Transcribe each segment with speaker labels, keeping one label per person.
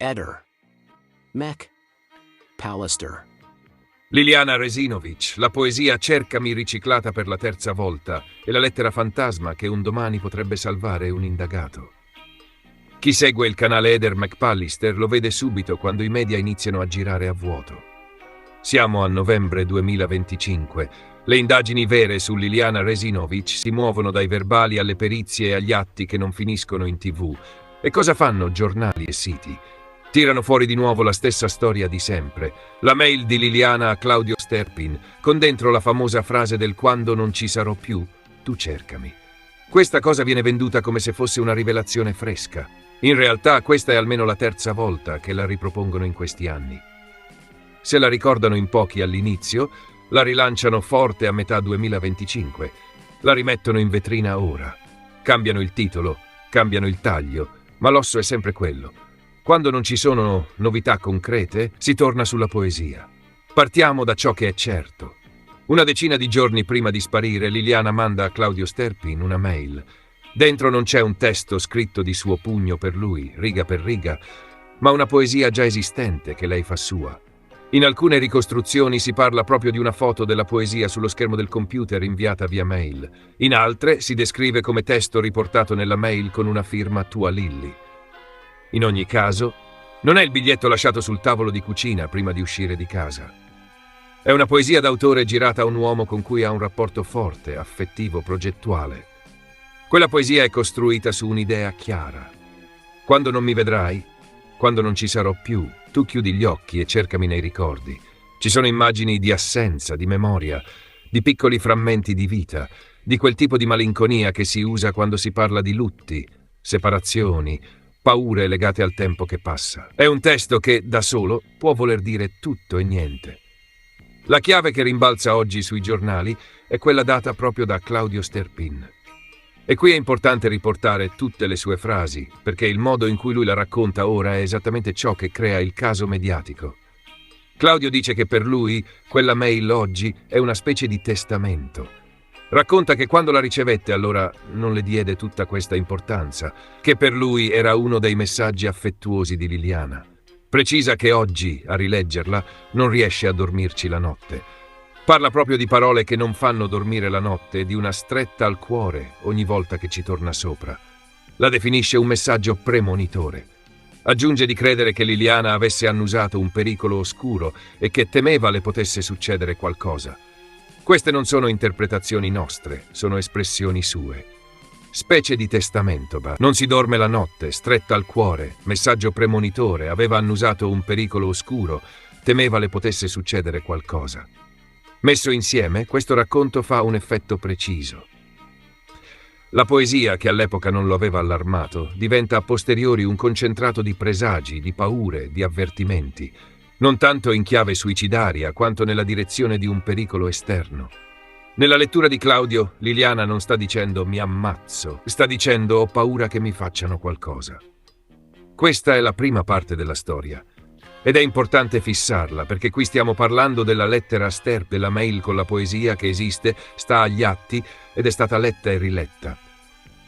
Speaker 1: Eder McPallister.
Speaker 2: Liliana Resinovic, la poesia Cercami riciclata per la terza volta e la lettera fantasma che un domani potrebbe salvare un indagato. Chi segue il canale Eder McPallister lo vede subito quando i media iniziano a girare a vuoto. Siamo a novembre 2025. Le indagini vere su Liliana Resinovic si muovono dai verbali alle perizie e agli atti che non finiscono in TV. E cosa fanno giornali e siti? Tirano fuori di nuovo la stessa storia di sempre. La mail di Liliana a Claudio Sterpin, con dentro la famosa frase del quando non ci sarò più, tu cercami. Questa cosa viene venduta come se fosse una rivelazione fresca. In realtà questa è almeno la terza volta che la ripropongono in questi anni. Se la ricordano in pochi all'inizio, la rilanciano forte a metà 2025, la rimettono in vetrina ora. Cambiano il titolo, cambiano il taglio, ma l'osso è sempre quello. Quando non ci sono novità concrete, si torna sulla poesia. Partiamo da ciò che è certo. Una decina di giorni prima di sparire, Liliana manda a Claudio Sterpin una mail. Dentro non c'è un testo scritto di suo pugno per lui, riga per riga, ma una poesia già esistente che lei fa sua. In alcune ricostruzioni si parla proprio di una foto della poesia sullo schermo del computer inviata via mail. In altre si descrive come testo riportato nella mail con una firma Tua Lilli. In ogni caso, non è il biglietto lasciato sul tavolo di cucina prima di uscire di casa. È una poesia d'autore girata a un uomo con cui ha un rapporto forte, affettivo, progettuale. Quella poesia è costruita su un'idea chiara. Quando non mi vedrai, quando non ci sarò più, tu chiudi gli occhi e cercami nei ricordi. Ci sono immagini di assenza, di memoria, di piccoli frammenti di vita, di quel tipo di malinconia che si usa quando si parla di lutti, separazioni, paure legate al tempo che passa. È un testo che, da solo, può voler dire tutto e niente. La chiave che rimbalza oggi sui giornali è quella data proprio da Claudio Sterpin. E qui è importante riportare tutte le sue frasi, perché il modo in cui lui la racconta ora è esattamente ciò che crea il caso mediatico. Claudio dice che per lui quella mail oggi è una specie di testamento. Racconta che quando la ricevette allora non le diede tutta questa importanza, che per lui era uno dei messaggi affettuosi di Liliana. Precisa che oggi, a rileggerla, non riesce a dormirci la notte. Parla proprio di parole che non fanno dormire la notte, di una stretta al cuore ogni volta che ci torna sopra. La definisce un messaggio premonitore. Aggiunge di credere che Liliana avesse annusato un pericolo oscuro e che temeva le potesse succedere qualcosa. Queste non sono interpretazioni nostre, sono espressioni sue. Specie di testamento, non si dorme la notte, stretta al cuore, messaggio premonitore, aveva annusato un pericolo oscuro, temeva le potesse succedere qualcosa. Messo insieme, questo racconto fa un effetto preciso. La poesia, che all'epoca non lo aveva allarmato, diventa a posteriori un concentrato di presagi, di paure, di avvertimenti, non tanto in chiave suicidaria quanto nella direzione di un pericolo esterno. Nella lettura di Claudio, Liliana non sta dicendo mi ammazzo, sta dicendo ho paura che mi facciano qualcosa. Questa è la prima parte della storia. Ed è importante fissarla, perché qui stiamo parlando della lettera a Sterp, della mail con la poesia che esiste, sta agli atti ed è stata letta e riletta.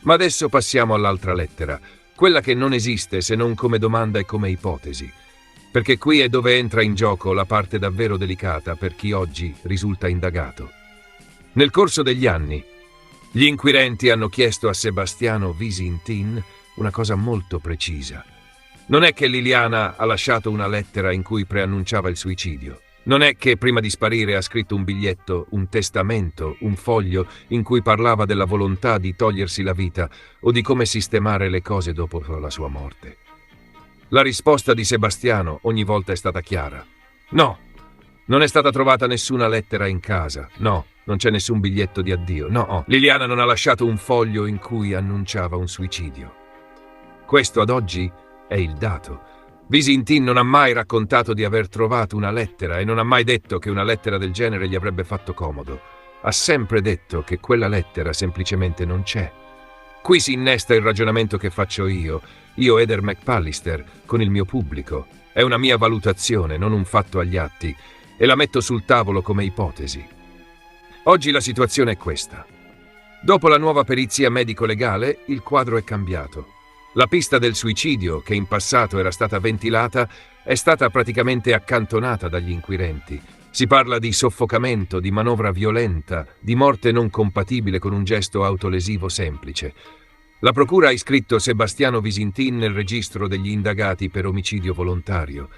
Speaker 2: Ma adesso passiamo all'altra lettera, quella che non esiste se non come domanda e come ipotesi, perché qui è dove entra in gioco la parte davvero delicata per chi oggi risulta indagato. Nel corso degli anni, gli inquirenti hanno chiesto a Sebastiano Visintin una cosa molto precisa. Non è che Liliana ha lasciato una lettera in cui preannunciava il suicidio. Non è che prima di sparire ha scritto un biglietto, un testamento, un foglio in cui parlava della volontà di togliersi la vita o di come sistemare le cose dopo la sua morte. La risposta di Sebastiano ogni volta è stata chiara. No, non è stata trovata nessuna lettera in casa. No, non c'è nessun biglietto di addio. No, Liliana non ha lasciato un foglio in cui annunciava un suicidio. Questo ad oggi è il dato. Visintin non ha mai raccontato di aver trovato una lettera e non ha mai detto che una lettera del genere gli avrebbe fatto comodo. Ha sempre detto che quella lettera semplicemente non c'è. Qui si innesta il ragionamento che faccio io Eder McPallister, con il mio pubblico. È una mia valutazione, non un fatto agli atti, e la metto sul tavolo come ipotesi. Oggi la situazione è questa. Dopo la nuova perizia medico-legale, il quadro è cambiato. La pista del suicidio, che in passato era stata ventilata, è stata praticamente accantonata dagli inquirenti. Si parla di soffocamento, di manovra violenta, di morte non compatibile con un gesto autolesivo semplice. La procura ha iscritto Sebastiano Visintin nel registro degli indagati per omicidio volontario.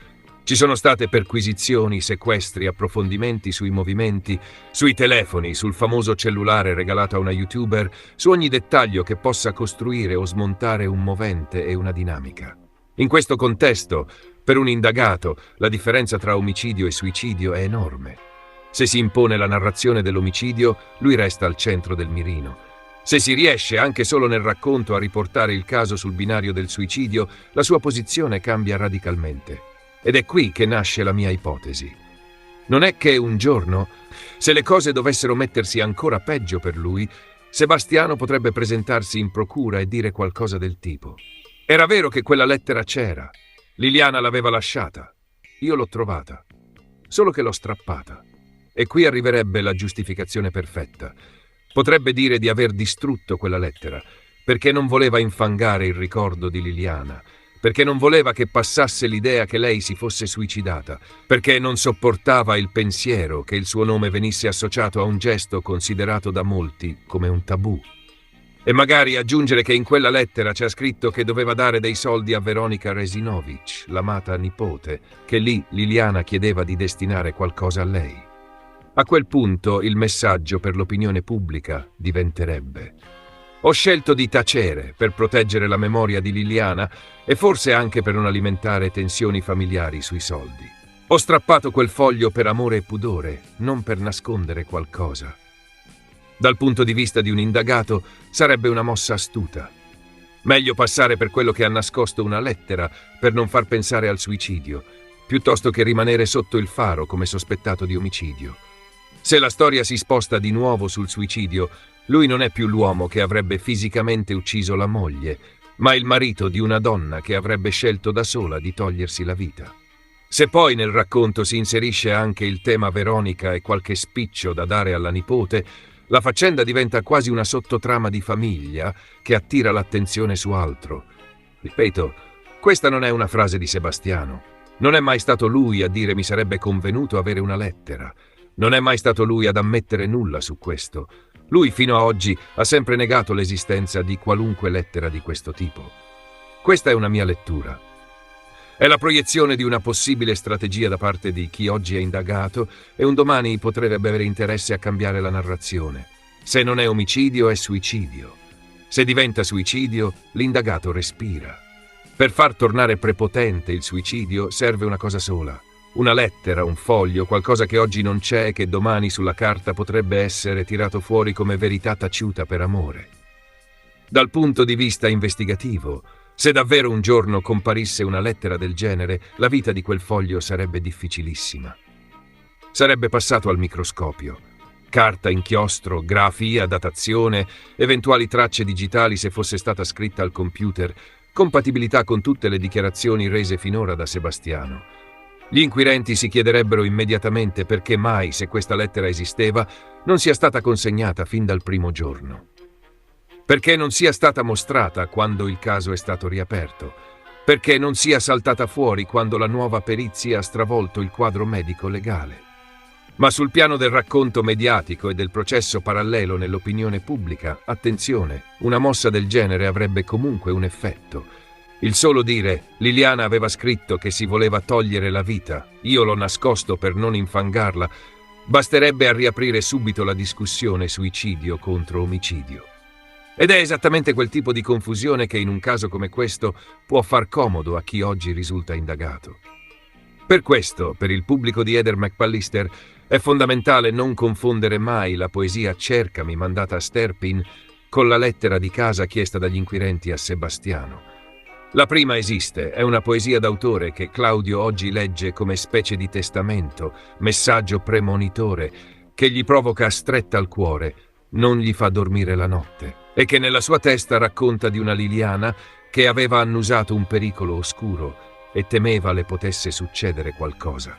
Speaker 2: Ci sono state perquisizioni, sequestri, approfondimenti sui movimenti, sui telefoni, sul famoso cellulare regalato a una YouTuber, su ogni dettaglio che possa costruire o smontare un movente e una dinamica. In questo contesto, per un indagato, la differenza tra omicidio e suicidio è enorme. Se si impone la narrazione dell'omicidio, lui resta al centro del mirino. Se si riesce, anche solo nel racconto, a riportare il caso sul binario del suicidio, la sua posizione cambia radicalmente. Ed è qui che nasce la mia ipotesi. Non è che un giorno, se le cose dovessero mettersi ancora peggio per lui, Sebastiano potrebbe presentarsi in procura e dire qualcosa del tipo: era vero che quella lettera c'era, Liliana l'aveva lasciata, io l'ho trovata, solo che l'ho strappata. E qui arriverebbe la giustificazione perfetta. Potrebbe dire di aver distrutto quella lettera, perché non voleva infangare il ricordo di Liliana, perché non voleva che passasse l'idea che lei si fosse suicidata, perché non sopportava il pensiero che il suo nome venisse associato a un gesto considerato da molti come un tabù. E magari aggiungere che in quella lettera c'è scritto che doveva dare dei soldi a Veronica Resinovic, l'amata nipote, che lì Liliana chiedeva di destinare qualcosa a lei. A quel punto il messaggio per l'opinione pubblica diventerebbe: ho scelto di tacere per proteggere la memoria di Liliana e forse anche per non alimentare tensioni familiari sui soldi. Ho strappato quel foglio per amore e pudore, non per nascondere qualcosa. Dal punto di vista di un indagato, sarebbe una mossa astuta. Meglio passare per quello che ha nascosto una lettera per non far pensare al suicidio, piuttosto che rimanere sotto il faro come sospettato di omicidio. Se la storia si sposta di nuovo sul suicidio, lui non è più l'uomo che avrebbe fisicamente ucciso la moglie, ma il marito di una donna che avrebbe scelto da sola di togliersi la vita. Se poi nel racconto si inserisce anche il tema Veronica e qualche spiccio da dare alla nipote, la faccenda diventa quasi una sottotrama di famiglia che attira l'attenzione su altro. Ripeto, questa non è una frase di Sebastiano. Non è mai stato lui a dire mi sarebbe convenuto avere una lettera. Non è mai stato lui ad ammettere nulla su questo. Lui fino a oggi ha sempre negato l'esistenza di qualunque lettera di questo tipo. Questa è una mia lettura. È la proiezione di una possibile strategia da parte di chi oggi è indagato e un domani potrebbe avere interesse a cambiare la narrazione. Se non è omicidio, è suicidio. Se diventa suicidio, l'indagato respira. Per far tornare prepotente il suicidio serve una cosa sola: una lettera, un foglio, qualcosa che oggi non c'è e che domani sulla carta potrebbe essere tirato fuori come verità taciuta per amore. Dal punto di vista investigativo, se davvero un giorno comparisse una lettera del genere, la vita di quel foglio sarebbe difficilissima. Sarebbe passato al microscopio. Carta, inchiostro, grafia, datazione, eventuali tracce digitali se fosse stata scritta al computer, compatibilità con tutte le dichiarazioni rese finora da Sebastiano. Gli inquirenti si chiederebbero immediatamente perché mai, se questa lettera esisteva, non sia stata consegnata fin dal primo giorno. Perché non sia stata mostrata quando il caso è stato riaperto. Perché non sia saltata fuori quando la nuova perizia ha stravolto il quadro medico legale. Ma sul piano del racconto mediatico e del processo parallelo nell'opinione pubblica, attenzione, una mossa del genere avrebbe comunque un effetto. Il solo dire Liliana aveva scritto che si voleva togliere la vita, io l'ho nascosto per non infangarla, basterebbe a riaprire subito la discussione suicidio contro omicidio. Ed è esattamente quel tipo di confusione che in un caso come questo può far comodo a chi oggi risulta indagato. Per questo, per il pubblico di Heather McPallister, è fondamentale non confondere mai la poesia Cercami mandata a Sterpin con la lettera di casa chiesta dagli inquirenti a Sebastiano. La prima esiste, è una poesia d'autore che Claudio oggi legge come specie di testamento, messaggio premonitore, che gli provoca stretta al cuore, non gli fa dormire la notte, e che nella sua testa racconta di una Liliana che aveva annusato un pericolo oscuro e temeva le potesse succedere qualcosa.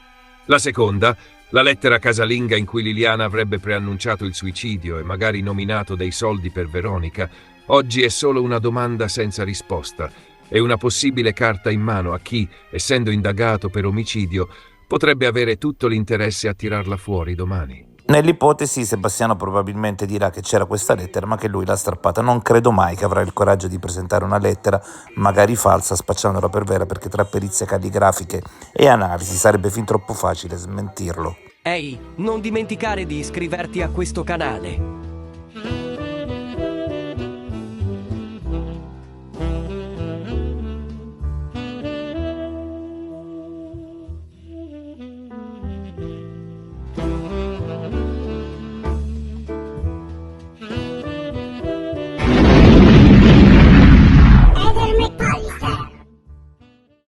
Speaker 2: La seconda, la lettera casalinga in cui Liliana avrebbe preannunciato il suicidio e magari nominato dei soldi per Veronica, oggi è solo una domanda senza risposta, e una possibile carta in mano a chi, essendo indagato per omicidio, potrebbe avere tutto l'interesse a tirarla fuori domani.
Speaker 1: Nell'ipotesi, Sebastiano probabilmente dirà che c'era questa lettera, ma che lui l'ha strappata. Non credo mai che avrà il coraggio di presentare una lettera, magari falsa, spacciandola per vera, perché tra perizie calligrafiche e analisi sarebbe fin troppo facile smentirlo.
Speaker 3: Ehi, non dimenticare di iscriverti a questo canale.